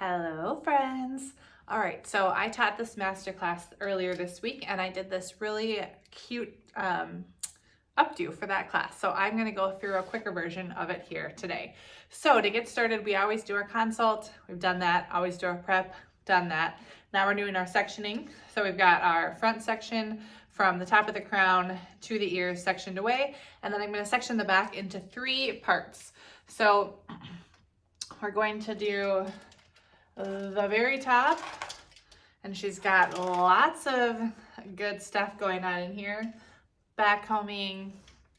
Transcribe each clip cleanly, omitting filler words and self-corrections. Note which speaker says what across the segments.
Speaker 1: Hello, friends. All right, so I taught this masterclass earlier this week and I did this really cute updo for that class. So I'm gonna go through a quicker version of it here today. So to get started, we always do our consult. We've done that, always do our prep, done that. Now we're doing our sectioning. So we've got our front section from the top of the crown to the ears sectioned away. And then I'm gonna section the back into 3 parts. So we're going to do the very top, and she's got lots of good stuff going on in here. Back combing,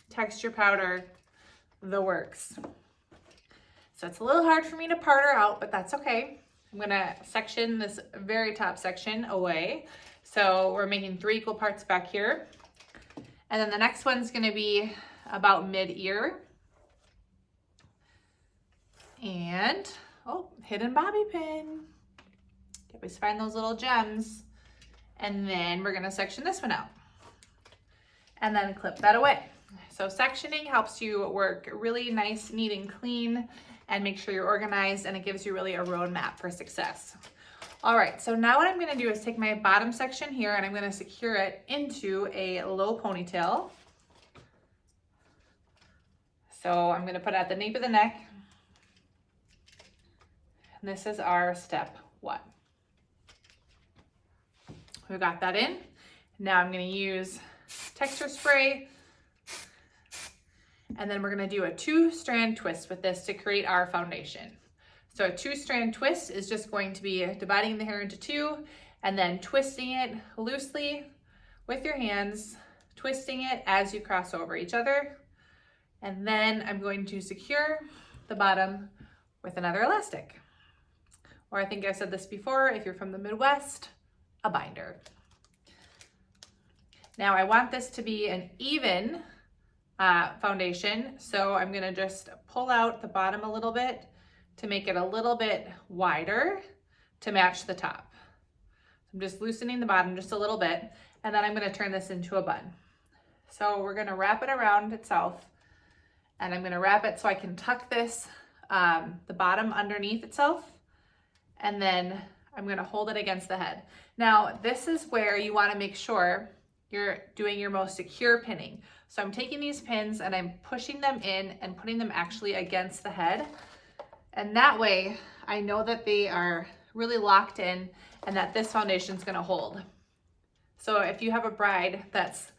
Speaker 1: texture powder, the works. So it's a little hard for me to part her out, but that's okay. I'm gonna section this very top section away. So we're making 3 equal parts back here. And then the next one's gonna be about mid-ear. And hidden bobby pin. Always find those little gems. And then we're gonna section this one out. And then clip that away. So sectioning helps you work really nice, neat, and clean, and make sure you're organized, and it gives you really a roadmap for success. All right, so now what I'm gonna do is take my bottom section here and I'm gonna secure it into a low ponytail. So I'm gonna put it at the nape of the neck. And this is our step 1. We got that in. Now I'm going to use texture spray. And then we're going to do a 2-strand twist with this to create our foundation. So a 2-strand twist is just going to be dividing the hair into 2 and then twisting it loosely with your hands, twisting it as you cross over each other. And then I'm going to secure the bottom with another elastic. Or I think I said this before, if you're from the Midwest, a binder. Now I want this to be an even foundation, so I'm gonna just pull out the bottom a little bit to make it a little bit wider to match the top. I'm just loosening the bottom just a little bit, and then I'm gonna turn this into a bun. So we're gonna wrap it around itself, and I'm gonna wrap it so I can tuck this, the bottom underneath itself, and then I'm gonna hold it against the head. Now, this is where you wanna make sure you're doing your most secure pinning. So I'm taking these pins and I'm pushing them in and putting them actually against the head. And that way, I know that they are really locked in and that this foundation's gonna hold. So if you have a bride that's,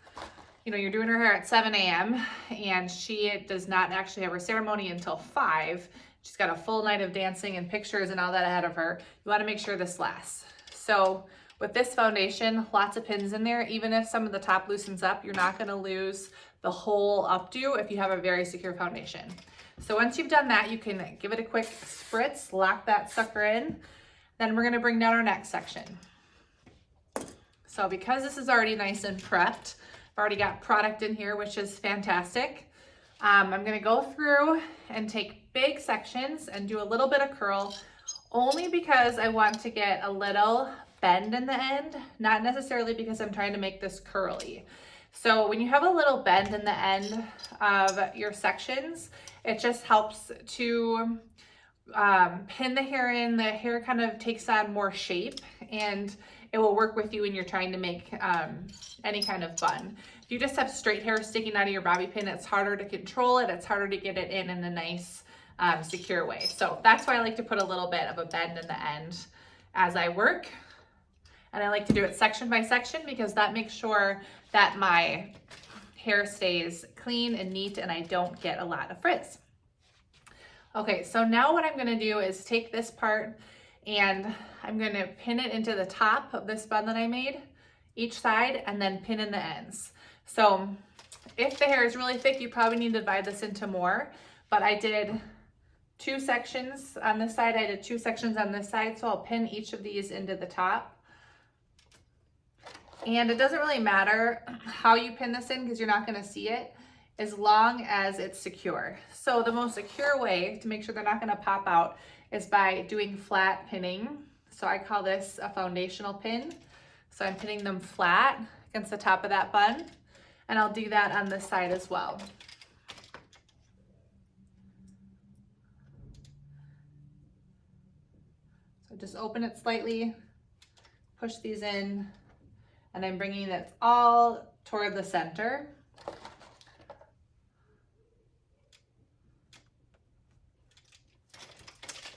Speaker 1: you're doing her hair at 7 a.m. and she does not actually have her ceremony until 5, she's got a full night of dancing and pictures and all that ahead of her, you wanna make sure this lasts. So with this foundation, lots of pins in there. Even if some of the top loosens up, you're not gonna lose the whole updo if you have a very secure foundation. So once you've done that, you can give it a quick spritz, lock that sucker in. Then we're gonna bring down our next section. So because this is already nice and prepped, I've already got product in here, which is fantastic. I'm gonna go through and take big sections and do a little bit of curl, only because I want to get a little bend in the end, not necessarily because I'm trying to make this curly. So when you have a little bend in the end of your sections, it just helps to pin the hair in. The hair kind of takes on more shape and it will work with you when you're trying to make any kind of bun. If you just have straight hair sticking out of your bobby pin, it's harder to control it. It's harder to get it in a nice, secure way. So that's why I like to put a little bit of a bend in the end as I work. And I like to do it section by section because that makes sure that my hair stays clean and neat and I don't get a lot of frizz. Okay, so now what I'm gonna do is take this part and I'm gonna pin it into the top of this bun that I made, each side, and then pin in the ends. So if the hair is really thick, you probably need to divide this into more, but I did 2 sections on this side, I did 2 sections on this side, so I'll pin each of these into the top. And it doesn't really matter how you pin this in because you're not gonna see it as long as it's secure. So the most secure way to make sure they're not gonna pop out is by doing flat pinning. So I call this a foundational pin. So I'm pinning them flat against the top of that bun, and I'll do that on this side as well. So just open it slightly, push these in, and I'm bringing it all toward the center.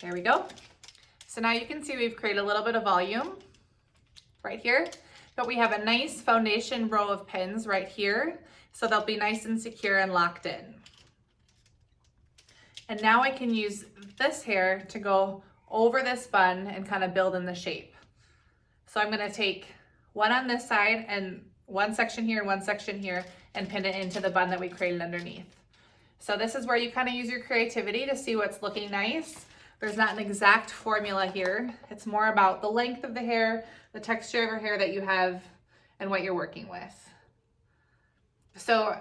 Speaker 1: There we go. So now you can see we've created a little bit of volume right here, but we have a nice foundation row of pins right here, so they'll be nice and secure and locked in. And now I can use this hair to go over this bun and kind of build in the shape. So I'm gonna take one on this side and one section here and one section here and pin it into the bun that we created underneath. So this is where you kind of use your creativity to see what's looking nice. There's not an exact formula here. It's more about the length of the hair, the texture of your hair that you have, and what you're working with. So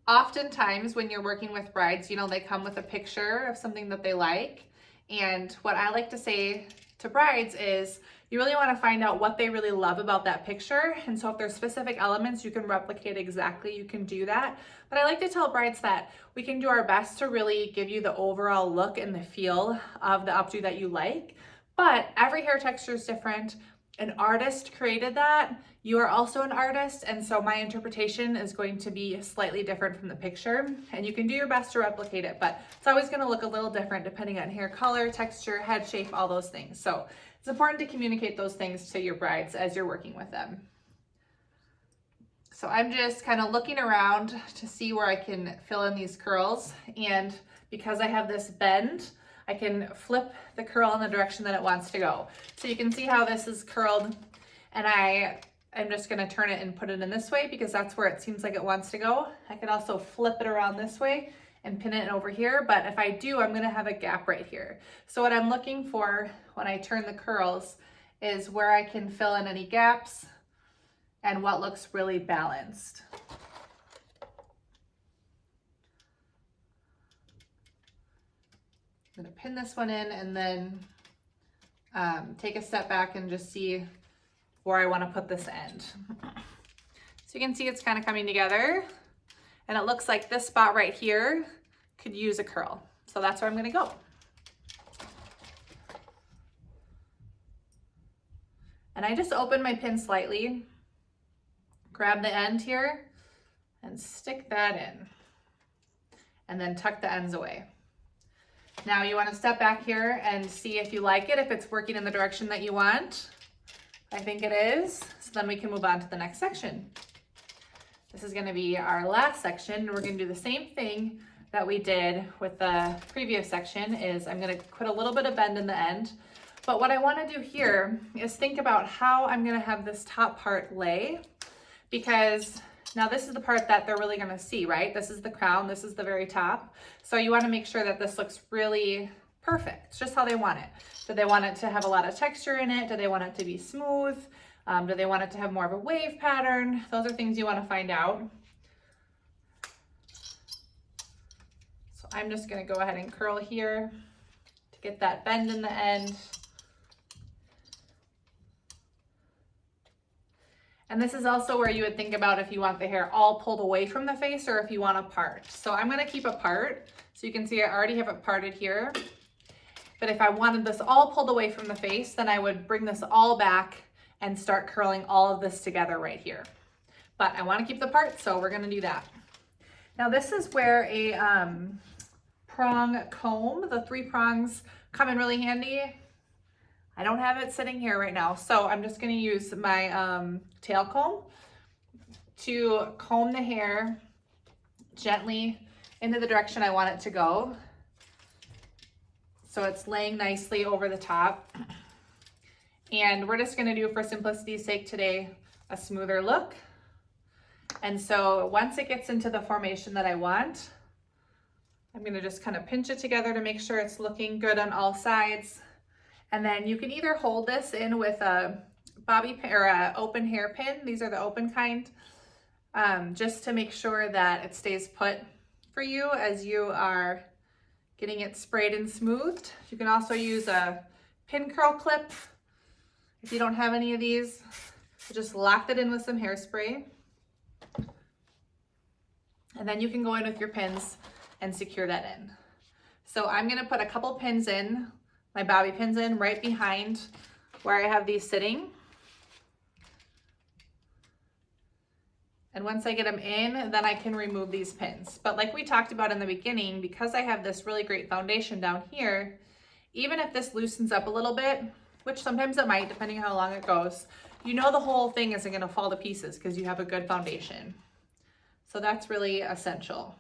Speaker 1: oftentimes when you're working with brides, you know, they come with a picture of something that they like. And what I like to say to brides is you really want to find out what they really love about that picture. And so if there's specific elements you can replicate exactly, you can do that. But I like to tell brides that we can do our best to really give you the overall look and the feel of the updo that you like. But every hair texture is different. An artist created that. You are also an artist, and so my interpretation is going to be slightly different from the picture, and you can do your best to replicate it, but it's always going to look a little different depending on hair color, texture, head shape, all those things. So it's important to communicate those things to your brides as you're working with them. So I'm just kind of looking around to see where I can fill in these curls, and because I have this bend, I can flip the curl in the direction that it wants to go. So you can see how this is curled, and I'm just gonna turn it and put it in this way because that's where it seems like it wants to go. I could also flip it around this way and pin it over here, but if I do, I'm gonna have a gap right here. So what I'm looking for when I turn the curls is where I can fill in any gaps and what looks really balanced. I'm gonna pin this one in and then take a step back and just see where I wanna put this end. So you can see it's kind of coming together, and it looks like this spot right here could use a curl. So that's where I'm gonna go. And I just open my pin slightly, grab the end here, and stick that in, and then tuck the ends away. Now you want to step back here and see if you like it, if it's working in the direction that you want. I think it is, so then we can move on to the next section. This is going to be our last section. We're going to do the same thing that we did with the previous section. Is I'm going to put a little bit of bend in the end, but what I want to do here is think about how I'm going to have this top part lay, because now this is the part that they're really going to see, right? This is the crown, this is the very top. So you want to make sure that this looks really perfect. It's just how they want it. Do they want it to have a lot of texture in it? Do they want it to be smooth? Do they want it to have more of a wave pattern? Those are things you want to find out. So I'm just going to go ahead and curl here to get that bend in the end. And this is also where you would think about if you want the hair all pulled away from the face or if you want a part. So I'm going to keep a part. So you can see I already have it parted here. But if I wanted this all pulled away from the face, then I would bring this all back and start curling all of this together right here. But I want to keep the part, so we're going to do that. Now this is where a prong comb, the 3 prongs, come in really handy. I don't have it sitting here right now, so I'm just going to use my tail comb to comb the hair gently into the direction I want it to go. So it's laying nicely over the top. And we're just going to do, for simplicity's sake today, a smoother look. And so once it gets into the formation that I want, I'm going to just kind of pinch it together to make sure it's looking good on all sides. And then you can either hold this in with a bobby pin or an open hair pin. These are the open kind, just to make sure that it stays put for you as you are getting it sprayed and smoothed. You can also use a pin curl clip if you don't have any of these. Just lock it in with some hairspray. And then you can go in with your pins and secure that in. So I'm going to put a couple pins in my bobby pins in right behind where I have these sitting. And once I get them in, then I can remove these pins. But like we talked about in the beginning, because I have this really great foundation down here, even if this loosens up a little bit, which sometimes it might, depending on how long it goes, you know the whole thing isn't gonna fall to pieces because you have a good foundation. So that's really essential.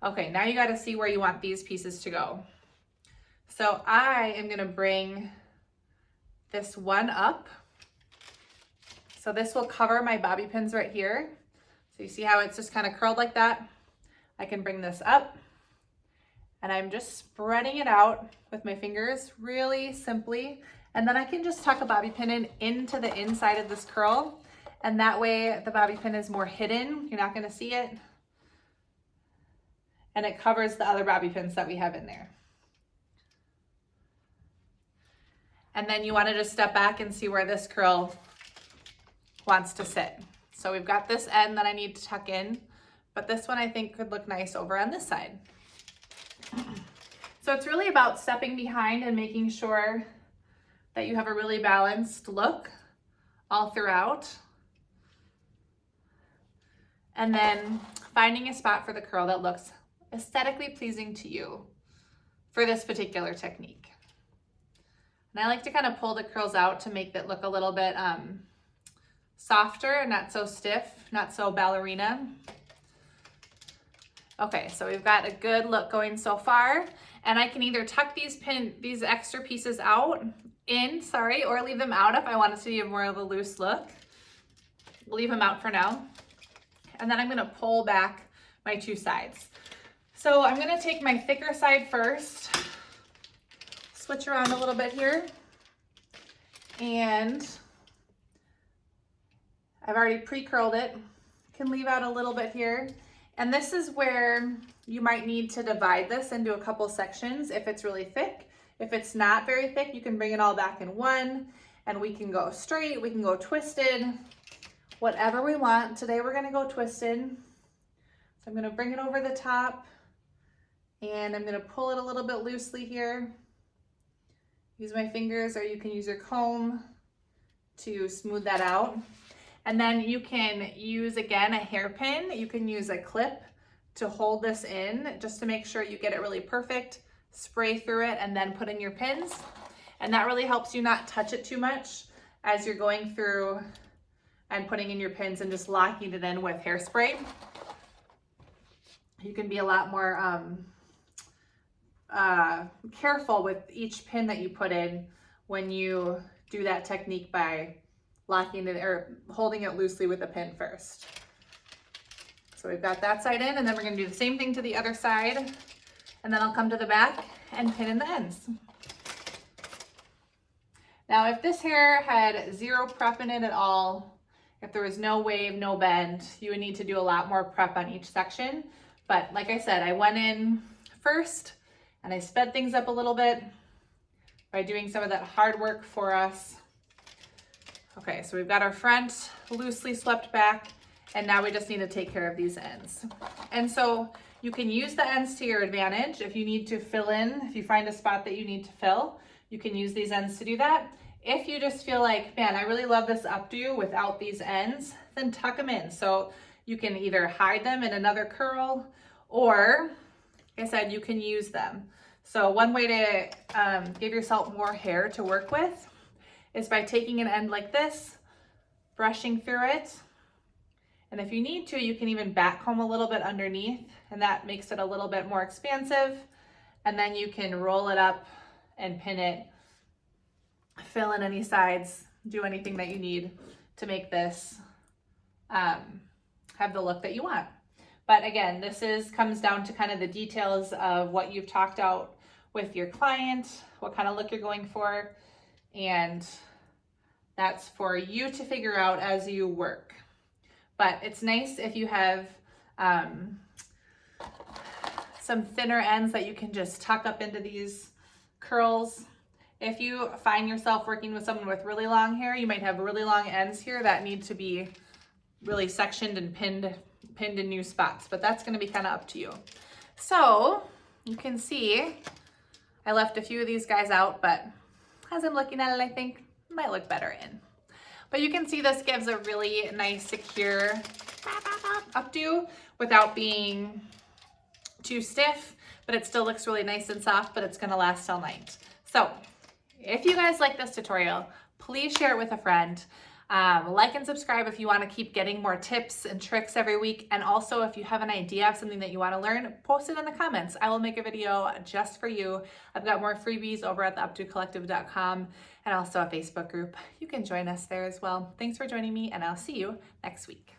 Speaker 1: Okay, now you gotta see where you want these pieces to go. So I am gonna bring this one up. So this will cover my bobby pins right here. So you see how it's just kind of curled like that? I can bring this up and I'm just spreading it out with my fingers really simply. And then I can just tuck a bobby pin in into the inside of this curl. And that way the bobby pin is more hidden. You're not gonna see it. And it covers the other bobby pins that we have in there. And then you wanna just step back and see where this curl wants to sit. So we've got this end that I need to tuck in, but this one I think could look nice over on this side. So it's really about stepping behind and making sure that you have a really balanced look all throughout. And then finding a spot for the curl that looks aesthetically pleasing to you for this particular technique. And I like to kind of pull the curls out to make it look a little bit softer, not so stiff, not so ballerina. Okay, so we've got a good look going so far, and I can either tuck these extra pieces out or leave them out if I want it to be more of a loose look. We'll leave them out for now. And then I'm gonna pull back my two sides. So I'm gonna take my thicker side first, switch around a little bit here, and I've already pre-curled it. Can leave out a little bit here. And this is where you might need to divide this into a couple sections if it's really thick. If it's not very thick, you can bring it all back in one, and we can go straight, we can go twisted, whatever we want. Today we're gonna go twisted. So I'm gonna bring it over the top, and I'm gonna pull it a little bit loosely here. Use my fingers, or you can use your comb to smooth that out. And then you can use, again, a hairpin. You can use a clip to hold this in just to make sure you get it really perfect. Spray through it and then put in your pins. And that really helps you not touch it too much as you're going through and putting in your pins and just locking it in with hairspray. You can be a lot more careful with each pin that you put in when you do that technique by locking it or holding it loosely with a pin first. So we've got that side in, and then we're gonna do the same thing to the other side, and then I'll come to the back and pin in the ends. Now, if this hair had zero prep in it at all, if there was no wave, no bend, you would need to do a lot more prep on each section. But like I said, I went in first and I sped things up a little bit by doing some of that hard work for us. Okay, so we've got our front loosely swept back, and now we just need to take care of these ends. And so you can use the ends to your advantage. If you need to fill in, if you find a spot that you need to fill, you can use these ends to do that. If you just feel like, man, I really love this updo without these ends, then tuck them in. So you can either hide them in another curl, or, like I said, you can use them. So one way to give yourself more hair to work with is by taking an end like this, brushing through it. And if you need to, you can even back comb a little bit underneath, and that makes it a little bit more expansive. And then you can roll it up and pin it, fill in any sides, do anything that you need to make this have the look that you want. But again, this comes down to kind of the details of what you've talked out with your client, what kind of look you're going for, and that's for you to figure out as you work. But it's nice if you have some thinner ends that you can just tuck up into these curls. If you find yourself working with someone with really long hair, you might have really long ends here that need to be really sectioned and pinned in new spots, but that's gonna be kind of up to you. So you can see I left a few of these guys out, but as I'm looking at it, I think it might look better in. But you can see this gives a really nice, secure updo without being too stiff, but it still looks really nice and soft, but it's gonna last all night. So if you guys like this tutorial, please share it with a friend. Like and subscribe if you want to keep getting more tips and tricks every week. And also, if you have an idea of something that you want to learn, post it in the comments. I will make a video just for you. I've got more freebies over at the updocollective.com and also a Facebook group. You can join us there as well. Thanks for joining me, and I'll see you next week.